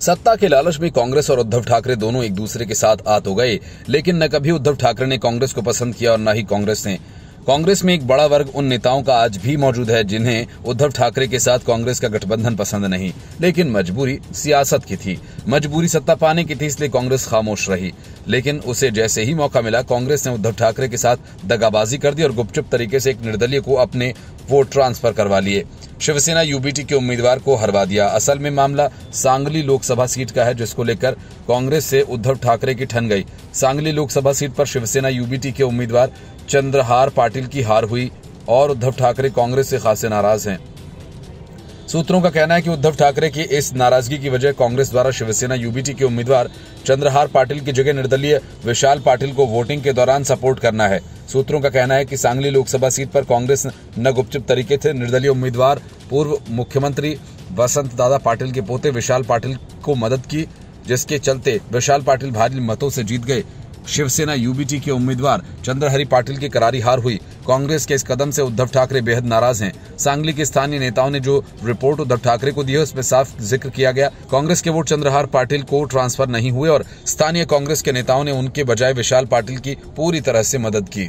सत्ता के लालच में कांग्रेस और उद्धव ठाकरे दोनों एक दूसरे के साथ आ तो गए, लेकिन न कभी उद्धव ठाकरे ने कांग्रेस को पसंद किया और न ही कांग्रेस ने। कांग्रेस में एक बड़ा वर्ग उन नेताओं का आज भी मौजूद है जिन्हें उद्धव ठाकरे के साथ कांग्रेस का गठबंधन पसंद नहीं, लेकिन मजबूरी सियासत की थी, मजबूरी सत्ता पाने की थी, इसलिए कांग्रेस खामोश रही। लेकिन उसे जैसे ही मौका मिला, कांग्रेस ने उद्धव ठाकरे के साथ दगाबाजी कर दी और गुपचुप तरीके से एक निर्दलीय को अपने वोट ट्रांसफर करवा लिए। शिवसेना यूबीटी के उम्मीदवार को हरवा दिया। असल में मामला सांगली लोकसभा सीट का है, जिसको लेकर कांग्रेस से उद्धव ठाकरे की ठन गई। सांगली लोकसभा सीट पर शिवसेना यूबीटी के उम्मीदवार चंद्रहार पाटिल की हार हुई और उद्धव ठाकरे कांग्रेस से खासे नाराज हैं। सूत्रों का कहना है कि उद्धव ठाकरे की इस नाराजगी की वजह कांग्रेस द्वारा शिवसेना यूबीटी के उम्मीदवार चंद्रहार पाटिल की जगह निर्दलीय विशाल पाटिल को वोटिंग के दौरान सपोर्ट करना है। सूत्रों का कहना है कि सांगली लोकसभा सीट पर कांग्रेस न गुपचुप तरीके से निर्दलीय उम्मीदवार पूर्व मुख्यमंत्री वसंत दादा पाटिल के पोते विशाल पाटिल को मदद की, जिसके चलते विशाल पाटिल भारी मतों से जीत गए। शिवसेना यूबीटी के उम्मीदवार चंद्रहरि पाटिल की करारी हार हुई। कांग्रेस के इस कदम से उद्धव ठाकरे बेहद नाराज हैं। सांगली के स्थानीय नेताओं ने जो रिपोर्ट उद्धव ठाकरे को दी है, उसमें साफ जिक्र किया गया कांग्रेस के वोट चंद्रहार पाटिल को ट्रांसफर नहीं हुए और स्थानीय कांग्रेस के नेताओं ने उनके बजाय विशाल पाटिल की पूरी तरह से मदद की।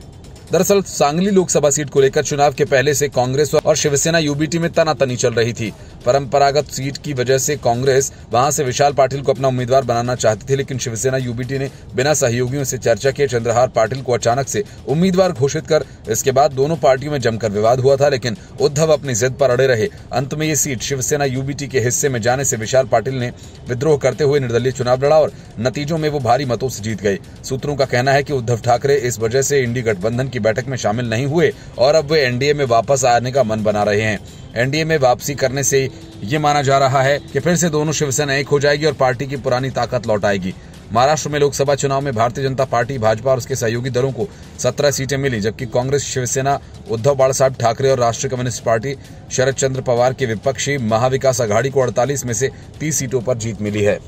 दरअसल सांगली लोकसभा सीट को लेकर चुनाव के पहले से कांग्रेस और शिवसेना यूबीटी में तनातनी चल रही थी। परंपरागत सीट की वजह से कांग्रेस वहां से विशाल पाटिल को अपना उम्मीदवार बनाना चाहती थी, लेकिन शिवसेना यूबीटी ने बिना सहयोगियों से चर्चा किए चंद्रहार पाटिल को अचानक से उम्मीदवार घोषित कर इसके बाद दोनों पार्टियों में जमकर विवाद हुआ था, लेकिन उद्धव अपनी जिद पर अड़े रहे। अंत में ये सीट शिवसेना यूबीटी के हिस्से में जाने से विशाल पाटिल ने विद्रोह करते हुए निर्दलीय चुनाव लड़ा और नतीजों में वो भारी मतों से जीत गए। सूत्रों का कहना है कि उद्धव ठाकरे इस वजह से इंडी गठबंधन की बैठक में शामिल नहीं हुए और अब वे एनडीए में वापस आने का मन बना रहे हैं। एनडीए में वापसी करने से ये माना जा रहा है कि फिर से दोनों शिवसेना एक हो जाएगी और पार्टी की पुरानी ताकत लौट आएगी। महाराष्ट्र में लोकसभा चुनाव में भारतीय जनता पार्टी, भाजपा और उसके सहयोगी दलों को 17 सीटें मिली, जबकि कांग्रेस, शिवसेना, उद्धव बाळासाहेब ठाकरे और राष्ट्रीय कम्युनिस्ट पार्टी शरद चंद्र पवार की विपक्षी महाविकास आघाड़ी को 48 में से 30 सीटों पर जीत मिली है।